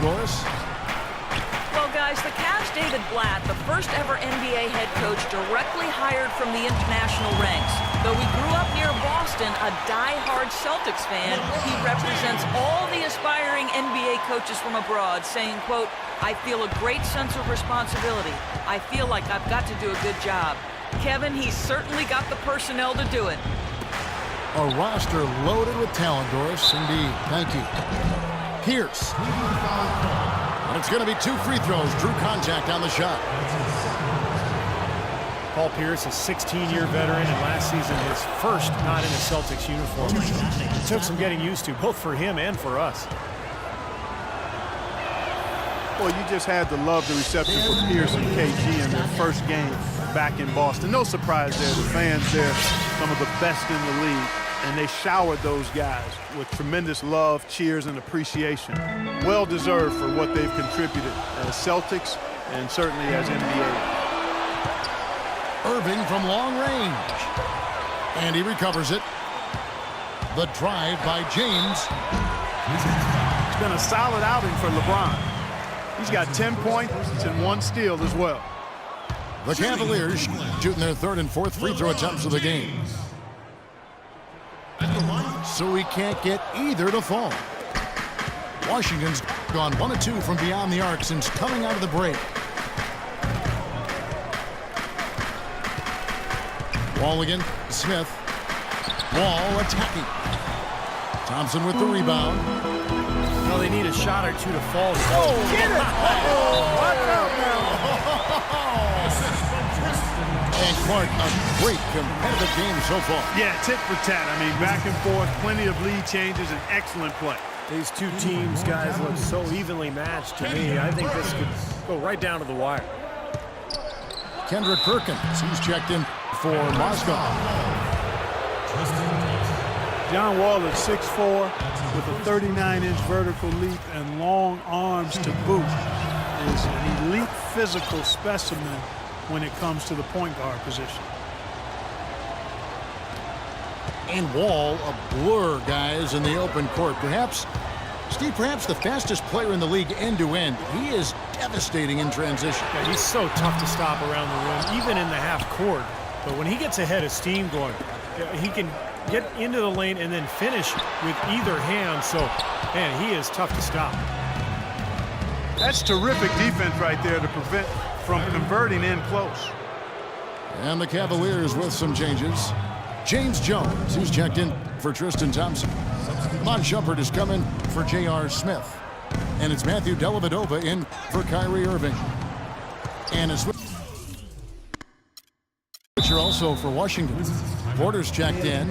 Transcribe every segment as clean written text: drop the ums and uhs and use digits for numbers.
Doris. Well, guys, the Cavs' David Blatt, the first ever NBA head coach directly hired from the international ranks. Though he grew up near Boston, a die-hard Celtics fan, he represents all the aspiring NBA coaches from abroad, saying, quote, "I feel a great sense of responsibility. I feel like I've got to do a good job." Kevin, he's certainly got the personnel to do it. A roster loaded with talent, Doris. Indeed. Thank you. Pierce. And it's going to be 2 free throws. Drew contact on the shot. Paul Pierce, a 16-year veteran, and last season his first not in a Celtics uniform. It took some getting used to, both for him and for us. Well, you just had to love the reception for Pierce and KG in their first game back in Boston. No surprise there. The fans there, some of the best in the league, and they showered those guys with tremendous love, cheers, and appreciation. Well deserved for what they've contributed as Celtics and certainly as NBA. Irving from long range. And he recovers it. The drive by James. It's been a solid outing for LeBron. He's got 10 points and 1 steal as well. The Cavaliers shooting their 3rd and 4th free throw attempts of the game. So he can't get either to fall. Washington's gone 1 of 2 from beyond the arc since coming out of the break. Wall again, Smith. Wall attacking. Thompson with the rebound. Well, they need a shot or 2 to fall. Oh, get it! Watch out now. And Clark, a great competitive game so far. Yeah, tit for tat. I mean, back and forth, plenty of lead changes, and excellent play. These two teams, guys, look so evenly matched to me. I think this could go right down to the wire. Kendrick Perkins, he's checked in for Moscow. John Wall at 6'4", with a 39-inch vertical leap and long arms to boot, is an elite physical specimen when it comes to the point guard position. And Wall, a blur, guys, in the open court. Perhaps, Steve, perhaps the fastest player in the league end-to-end. He is devastating in transition. Yeah, he's so tough to stop around the rim, even in the half court. But when he gets a head of steam going, he can get into the lane and then finish with either hand. So, man, he is tough to stop. That's terrific defense right there to prevent from converting in close. And the Cavaliers with some changes. James Jones, he's checked in for Tristan Thompson. Mon Shumpert is coming for J.R. Smith. And it's Matthew Dellavedova in for Kyrie Irving. And it's Switcher also for Washington. Porter's checked in.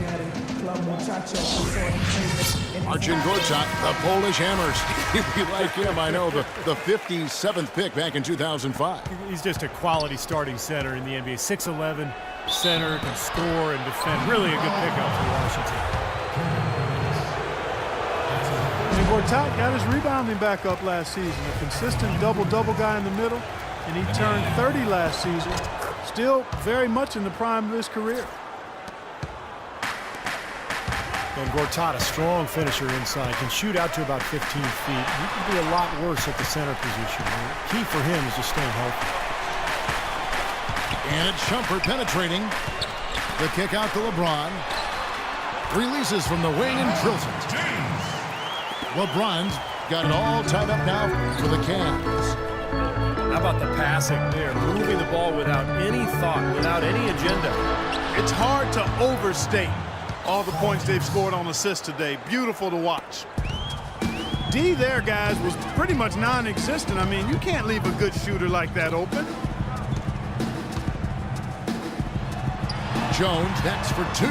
Marcin Gortat, the Polish Hammers. We like him, I know, the 57th pick back in 2005. He's just a quality starting center in the NBA. 6'11", center, can score and defend. Really a good pickup for Washington. And Gortat got his rebounding back up last season. A consistent double-double guy in the middle, and he turned 30 last season. Still very much in the prime of his career. And Gortat, a strong finisher inside, can shoot out to about 15 feet. He can be a lot worse at the center position. The key for him is just staying healthy. And it's Shumpert penetrating. The kick out to LeBron. Releases from the wing and drills it. LeBron's got it all tied up now for the Cavs. How about the passing there? Moving the ball without any thought, without any agenda. It's hard to overstate all the points they've scored on assists today. Beautiful to watch. D there, guys, was pretty much non-existent. I mean, you can't leave a good shooter like that open. Jones next for 2.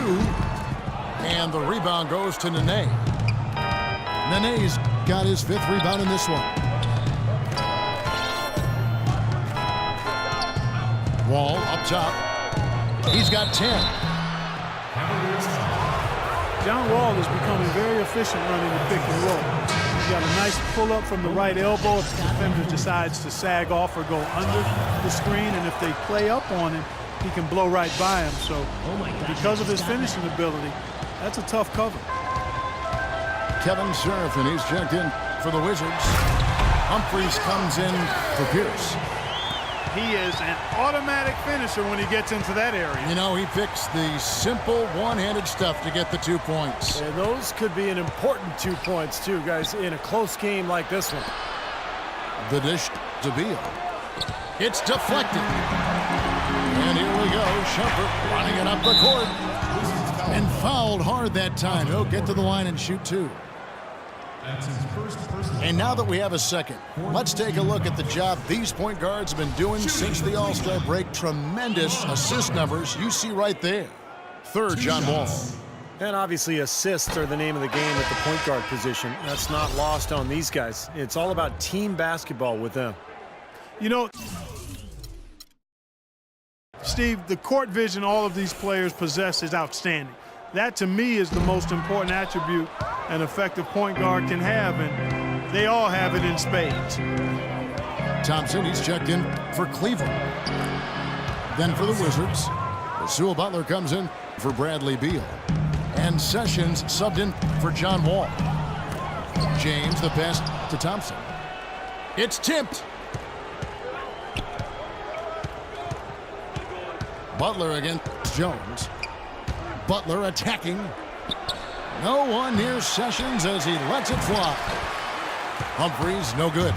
And the rebound goes to Nene. Nene's got his 5th rebound in this one. Wall up top. He's got 10. John Wall is becoming very efficient running the pick and roll. He's got a nice pull-up from the right elbow if the defender decides to sag off or go under the screen, and if they play up on him, he can blow right by him. So because of his finishing ability, that's a tough cover. Kevin Surf, and he's checked in for the Wizards. Humphries comes in for Pierce. He is an automatic finisher when he gets into that area. You know, he picks the simple one-handed stuff to get the 2 points. And those could be an important 2 points, too, guys, in a close game like this one. The dish to Beal. It's deflected. And here we go. Shumpert running it up the court. And fouled hard that time. He'll get to the line and shoot 2. And now that we have a second, let's take a look at the job these point guards have been doing since the All-Star break. Tremendous assist numbers you see right there. Third, John Wall. And obviously assists are the name of the game at the point guard position. That's not lost on these guys. It's all about team basketball with them. You know, Steve, the court vision all of these players possess is outstanding. That, to me, is the most important attribute an effective point guard can have, and they all have it in spades. Thompson, he's checked in for Cleveland. Then for the Wizards, Sewell Butler comes in for Bradley Beal. And Sessions subbed in for John Wall. James, the pass to Thompson. It's tipped. Butler against Jones. Butler attacking. No one near Sessions as he lets it fly. Humphries, no good.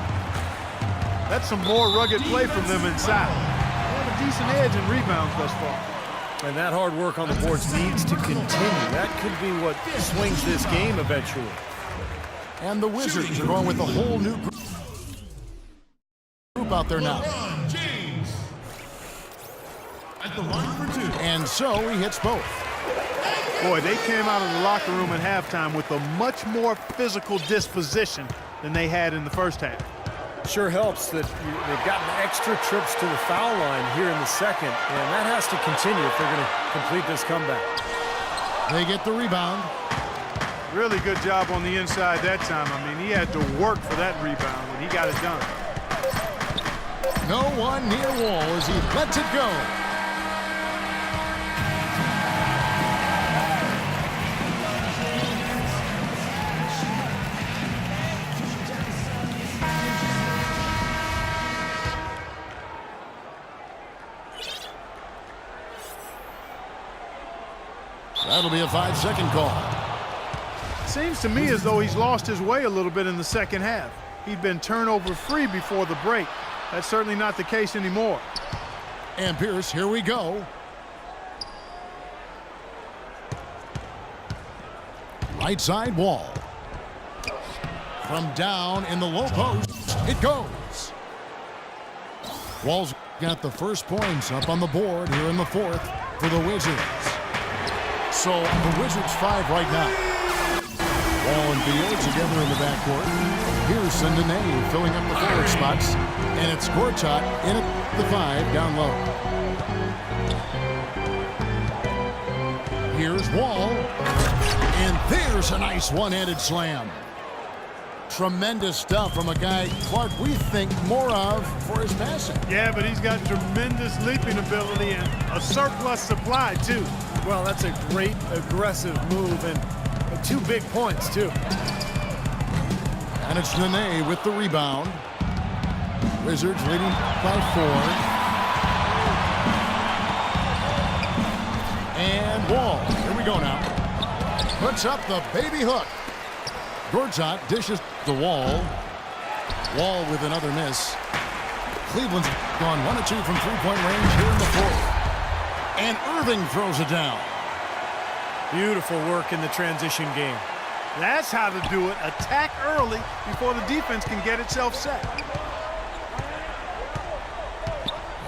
That's some more rugged play from them inside. They have a decent edge in rebounds thus far. And that hard work on the boards needs to continue. That could be what swings this game eventually. And the Wizards are going with a whole new group out there now. James at the line for 2. And so he hits both. Boy, they came out of the locker room at halftime with a much more physical disposition than they had in the first half. Sure helps that they've gotten extra trips to the foul line here in the second, and that has to continue if they're going to complete this comeback. They get the rebound. Really good job on the inside that time. I mean, he had to work for that rebound, and he got it done. No one near Wall as he lets it go. That'll be a 5-second call. Seems to me as though he's lost his way a little bit in the second half. He'd been turnover-free before the break. That's certainly not the case anymore. And Pierce, here we go. Right side Wall. From down in the low post, it goes. Wall's got the first points up on the board here in the fourth for the Wizards. So the Wizards 5 right now. Wall and Beal together in the backcourt. Pierce and Nene filling up the forward spots. And it's Gortat in at the 5 down low. Here's Wall. And there's a nice one-handed slam. Tremendous stuff from a guy, Clark, we think more of for his passing. Yeah, but he's got tremendous leaping ability and a surplus supply, too. Well, that's a great aggressive move and 2 big points, too. And it's Nene with the rebound. Wizards leading by 4. And Wall, here we go now. Puts up the baby hook. Gortat dishes the Wall. Wall with another miss. Cleveland's gone 1 of 2 from three-point range here in the fourth. And Irving throws it down. Beautiful work in the transition game. That's how to do it. Attack early before the defense can get itself set.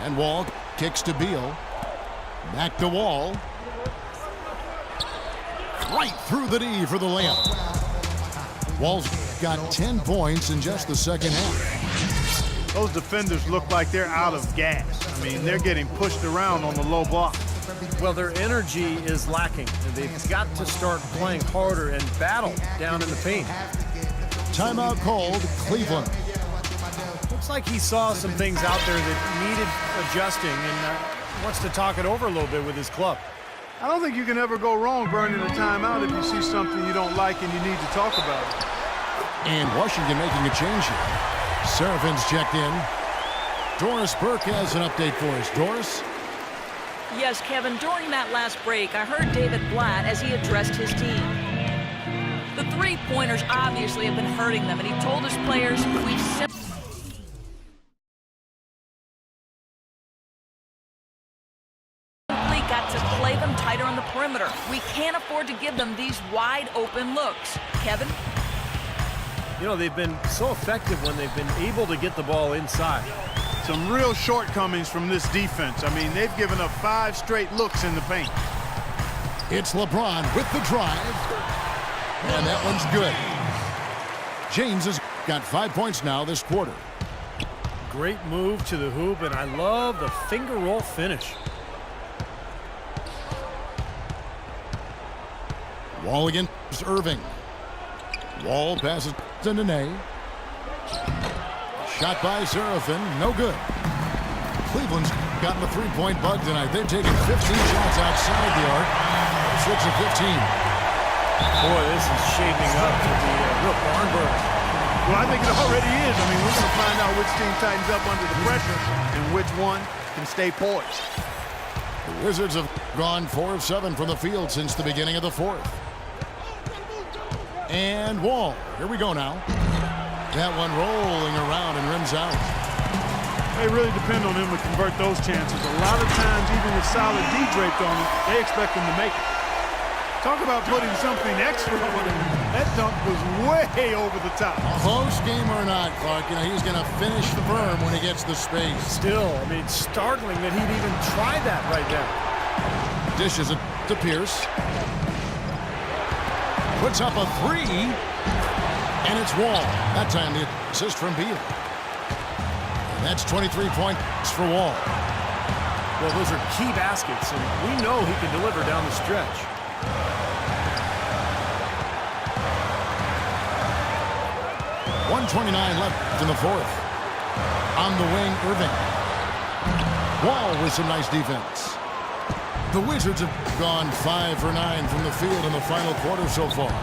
And Wall kicks to Beal. Back to Wall. Right through the D for the layup. Wall's got 10 points in just the second half. Those defenders look like they're out of gas. I mean, they're getting pushed around on the low block. Well, their energy is lacking. They've got to start playing harder and battle down in the paint. Timeout called, Cleveland. Looks like he saw some things out there that needed adjusting and wants to talk it over a little bit with his club. I don't think you can ever go wrong burning a timeout if you see something you don't like and you need to talk about it. And Washington making a change here. Serafin's checked in. Doris Burke has an update for us. Doris? Yes, Kevin, during that last break, I heard David Blatt as he addressed his team. The three-pointers obviously have been hurting them, and he told his players, we've simply got to play them tighter on the perimeter. We can't afford to give them these wide-open looks. Kevin? You know, they've been so effective when they've been able to get the ball inside. Some real shortcomings from this defense. I mean, they've given up 5 straight looks in the paint. It's LeBron with the drive. And that one's good. James has got 5 points now this quarter. Great move to the hoop, and I love the finger roll finish. Wall against Irving. Wall passes to Nene. Shot by Serafin, no good. Cleveland's gotten the three-point bug tonight. They've taken 15 shots outside the arc. 6 of 15. Boy, this is shaping up to be a real barn burner. Well, I think it already is. I mean, we're going to find out which team tightens up under the pressure and which one can stay poised. The Wizards have gone 4 of 7 from the field since the beginning of the fourth. And Wall, here we go now. That one rolling around and rims out. They really depend on him to convert those chances. A lot of times, even with solid D draped on it, they expect him to make it. Talk about putting something extra on him. That dunk was way over the top. Close game or not, Clark, you know, he's going to finish the berm when he gets the space. Still, I mean, startling that he'd even try that right now. Dishes it to Pierce. Puts up a three. And it's Wall. That time the assist from Beal. And that's 23 points for Wall. Well, those are key baskets, and we know he can deliver down the stretch. .129 left in the fourth. On the wing, Irving. Wall with some nice defense. The Wizards have gone 5 for 9 from the field in the final quarter so far.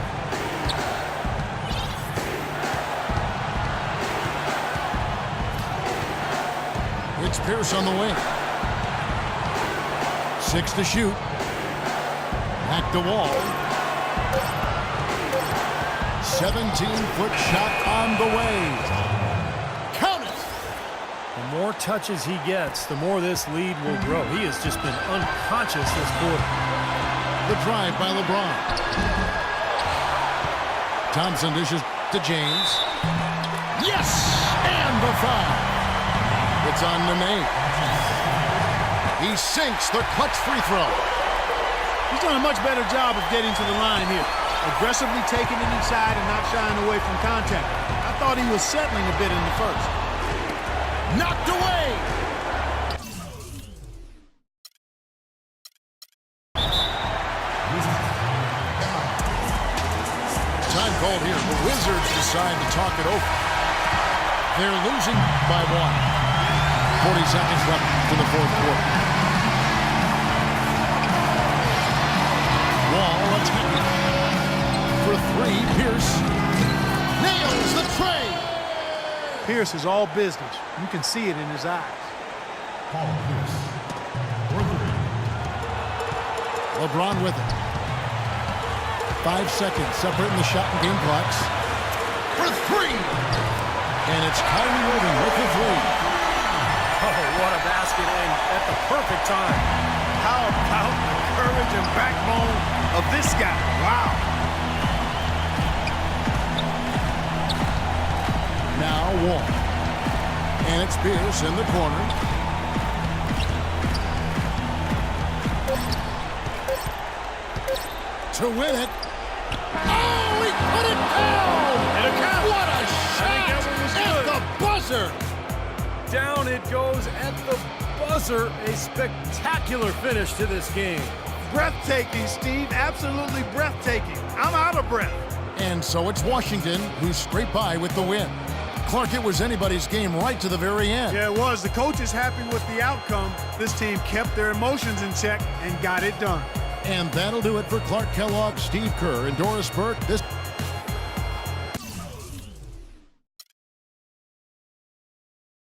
It's Pierce on the wing. 6 to shoot. Back to Wall. 17-foot shot on the way. Count it! The more touches he gets, the more this lead will grow. He has just been unconscious this quarter. The drive by LeBron. Thompson dishes to James. Yes! And the foul. It's on Nene. He sinks the clutch free throw. He's done a much better job of getting to the line here. Aggressively taking it inside and not shying away from contact. I thought he was settling a bit in the first. Knocked away! Time called here. The Wizards decide to talk it over. They're losing by 1. 40 seconds left in the fourth quarter. Wall attacking. For 3, Pierce nails the tray. Pierce is all business. You can see it in his eyes. Paul Pierce. For 3. LeBron with it. 5 seconds separating the shot and game clocks. For 3. And it's Kyrie Irving with the 3. Oh, what a basket, and at the perfect time. How about the courage and backbone of this guy? Wow. Now Wall. And it's Pierce in the corner. To win it. Oh, he put it down! And a count. What a shot! At the buzzer! Down it goes at the buzzer. A spectacular finish to this game. Breathtaking, Steve. Absolutely breathtaking. I'm out of breath. And so it's Washington who scraped by with the win. Clark, it was anybody's game right to the very end. Yeah, it was. The coach is happy with the outcome. This team kept their emotions in check and got it done. And that'll do it for Clark Kellogg, Steve Kerr, and Doris Burke. This